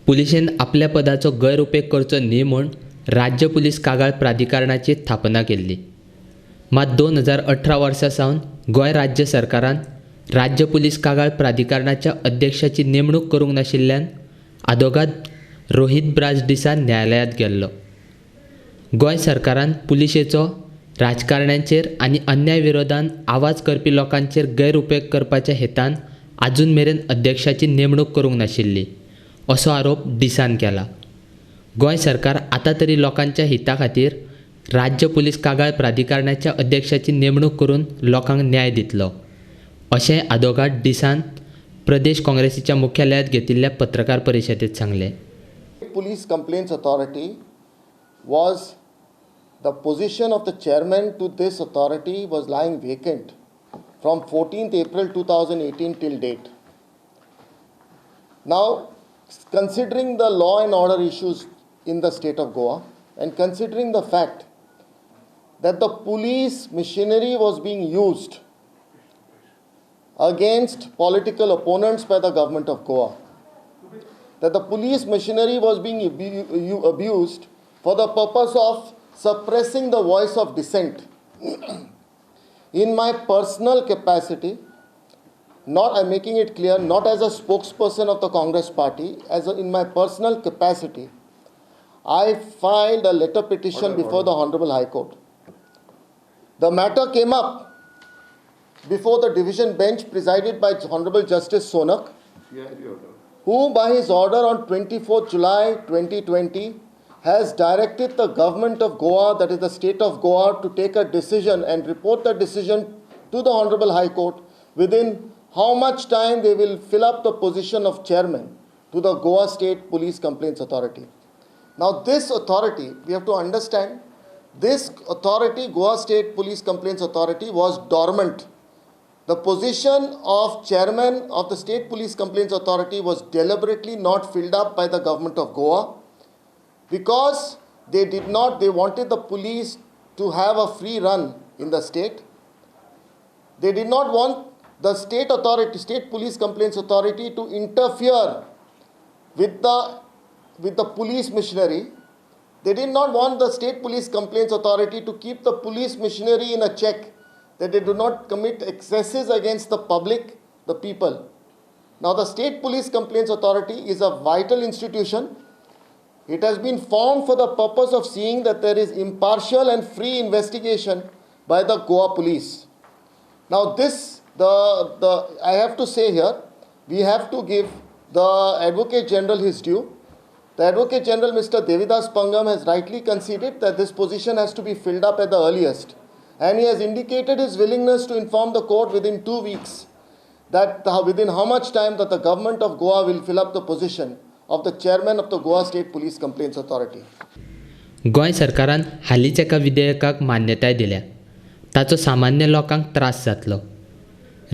पुलिशेन आपल्या पदाचो गैरउपेग करचो न्ही म्हूण राज्य पुलीस कागाळ प्राधिकरणाची स्थापना केल्ली. मात 2018 वर्सा सावन गोंय राज्य सरकारान राज्य पुलीस कागाळ प्राधिकरणाच्या अध्यक्षाची नेमणूक करूंक नाशिल्ल्यान आदोगाद रोहित ब्राज दिसान न्यायालयांत गेल्लो. गोंय सरकारान पुलिशेचो राजकारण्यांचेर आनी अन्याय विरोधान आवाज करपी लोकांचेर गैरउपेग करपाच्या हेतान आजून मेरेन अध्यक्षाची नेमणूक करूंक नाशिल्ली असो आरोप दिसान केला. गोंय सरकार आतां तरी लोकांच्या हिता खातीर राज्य पुलीस कागाळ प्राधिकरणाच्या अध्यक्षाची नेमणूक करून लोकांक न्याय दितलो अशें आदोगाद दिसान प्रदेश काँग्रेसीच्या मुख्यालयात घेतिल्ल्या पत्रकार परिशदेंत सांगलें. Police Complaints Authority was the position of the chairman to this authority was lying vacant from 14th April 2018 till date. Now, considering the law and order issues in the state of Goa and considering the fact that the police machinery was being used against political opponents by the government of Goa, that the police machinery was being abused for the purpose of suppressing the voice of dissent. In my personal capacity, I'm making it clear, not as a spokesperson of the Congress party, in my personal capacity, I filed a letter petition before the Honorable High Court. The matter came up before the division bench presided by Honorable Justice Sonak, who by his order on 24th July 2020 has directed the government of Goa, that is the state of Goa, to take a decision and report the decision to the Honorable High Court within how much time they will fill up the position of chairman to the Goa State Police Complaints Authority. Now this authority, we have to understand, this authority, Goa State Police Complaints Authority, was dormant. The position of chairman of the State Police Complaints Authority was deliberately not filled up by the government of Goa because they wanted the police to have a free run in the state. They did not want the state Police Complaints Authority to interfere with the police machinery. They did not want the State Police Complaints Authority to keep the police machinery in a check, that they do not commit excesses against the public, the people. Now the State Police Complaints Authority is a vital institution. It has been formed for the purpose of seeing that there is impartial and free investigation by the Goa police. Now I have to say here, we have to give the Advocate General his due. The Advocate General, Mr. Devidas Pangam, has rightly conceded that this position has to be filled up at the earliest. And he has indicated his willingness to inform the court within 2 weeks that within how much time that the government of Goa will fill up the position of the chairman of the Goa State Police Complaints Authority. Goa सरकारान हालींच एका विधेयकाक मान्यताय दिल्या. ताचो सामान्य लोकांक त्रास जातलो.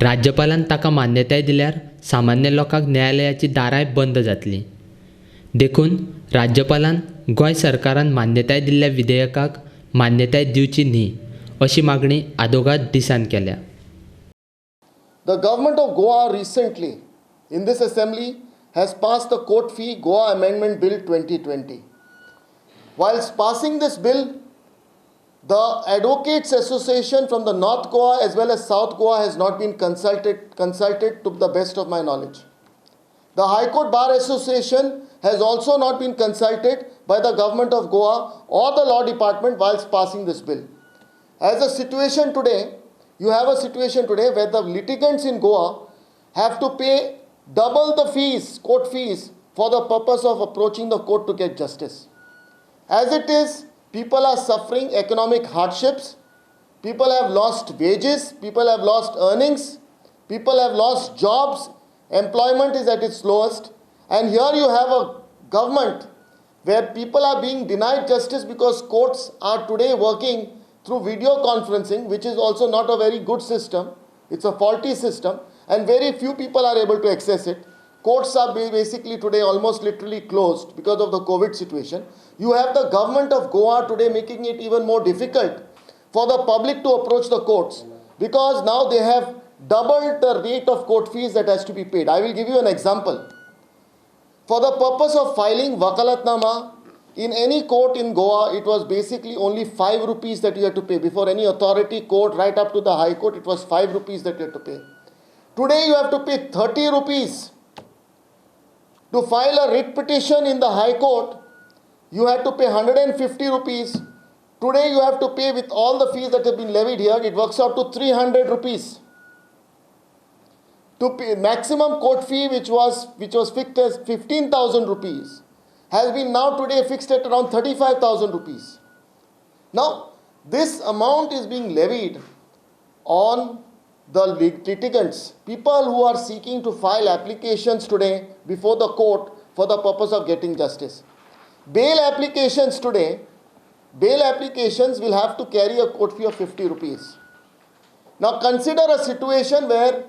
राज्यपालान ताका मान्यताय दिल्यार सामान्य लोकांक न्यायालयाची दारांय बंद जातलीं. देखून राज्यपालान गोंय सरकारान मान्यताय दिल्ल्या विधेयकाक मान्यताय दिवची न्ही अशी मागणी आदोगाद दिसान केल्या. The government of Goa recently in this assembly has passed the Court Fee Goa Amendment Bill 2020. Whilst passing this bill, the Advocates Association from the North Goa as well as South Goa has not been consulted to the best of my knowledge. The High Court Bar Association has also not been consulted by the government of Goa or the Law Department whilst passing this bill. As a situation today, you have a situation today where the litigants in Goa have to pay double the fees, court fees, for the purpose of approaching the court to get justice. As it is, people are suffering economic hardships, people have lost wages, people have lost earnings, people have lost jobs, employment is at its lowest, and here you have a government where people are being denied justice because courts are today working through video conferencing, which is also not a very good system. It's a faulty system, and very few people are able to access it. Courts are basically today almost literally closed because of the COVID situation. You have the government of Goa today making it even more difficult for the public to approach the courts because now they have doubled the rate of court fees that has to be paid. I will give you an example. For the purpose of filing Wakalatnama in any court in Goa, it was basically only 5 rupees that you had to pay. Before any authority court, right up to the High Court, it was 5 rupees that you had to pay. Today you have to pay 30 rupees. To file a writ petition in the High Court, you had to pay 150 rupees. Today you have to pay, with all the fees that have been levied here, it works out to 300 rupees. To pay maximum court fee, which was fixed as 15,000 rupees, has been now today fixed at around 35,000 rupees. Now, this amount is being levied on the litigants, people who are seeking to file applications today before the court for the purpose of getting justice. Bail applications today, bail applications will have to carry a court fee of 50 rupees. Now consider a situation where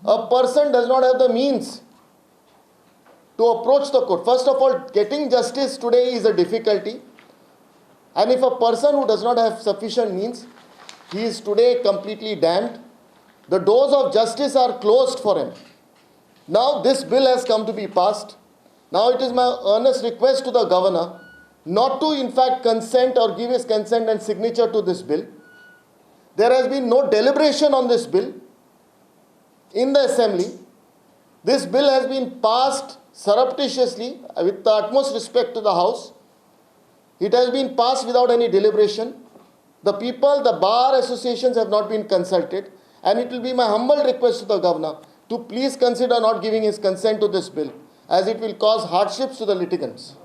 a person does not have the means to approach the court. First of all, getting justice today is a difficulty. And if a person who does not have sufficient means, he is today completely damned. The doors of justice are closed for him. Now this bill has come to be passed. Now it is my earnest request to the governor not to in fact consent or give his consent and signature to this bill. There has been no deliberation on this bill in the assembly. This bill has been passed surreptitiously with the utmost respect to the House. It has been passed without any deliberation. The people, the bar associations have not been consulted, and it will be my humble request to the governor to please consider not giving his consent to this bill, as it will cause hardships to the litigants.